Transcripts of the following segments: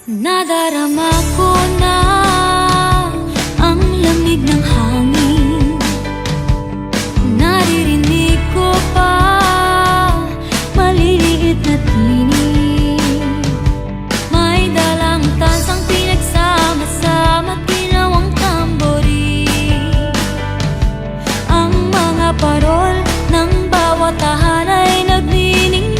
Nadarama ko na ang lamig ng hangin. Naririnig ko pa maliliit na tinig. May dalang tansang pinagsama-sama, ginawang tamborin. Ang mga parol ng bawat tahan ay nagniningning.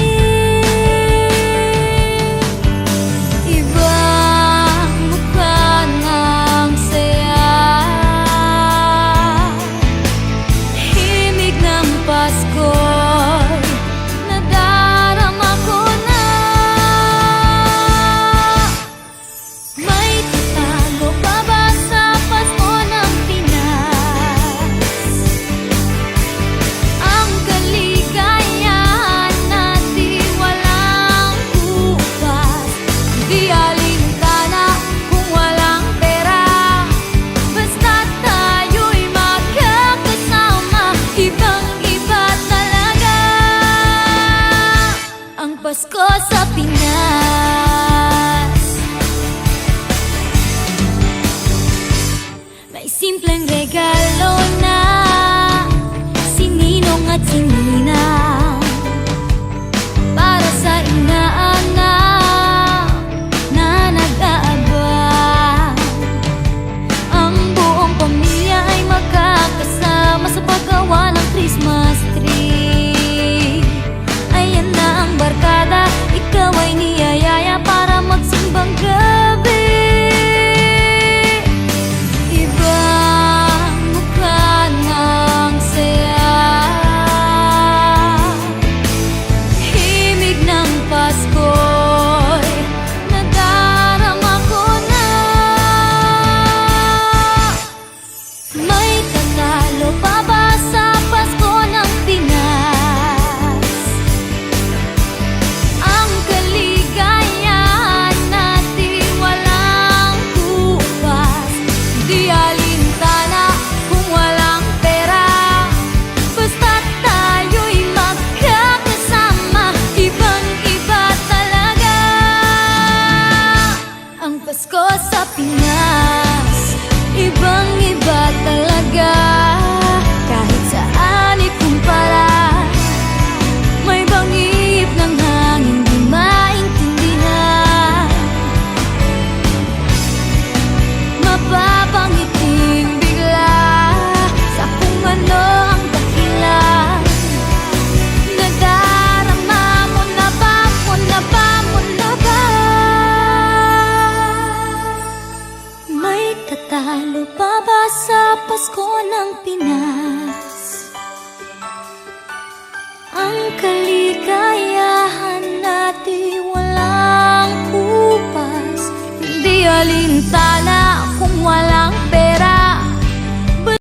Pasko sa Pinas. May simpleng regalo na sininong at sininang para sa inaanak na nag-aabang. Ang buong pamilya ay magkakasama sa paggawa ng Christmas tree. Ayan na ang barkada, ikaw ay niyayaya para magsimbang gabi. Ibang mukha ng saya, himig ng Pasko'y nadarama ko na. May tatalo pa ba sa Pasko ng Pinas? Ang kaligayahan natin walang kupas, di alintana kung walang pera, basta't tayo'y magkakasama. Ibang-iba talaga ang Pasko sa Pinas. Ibang-iba talaga, kahit saan ikumpara. May bangip ng hangin di maintindihan, mapapangiting bigla sa kung ano ang dahilan. Nadarama mo na ba, mo na ba, mo na ba? May tatalo pa ba sa Pasko ng Pinas? Ang kaligayahan natin walang kupas, hindi alintana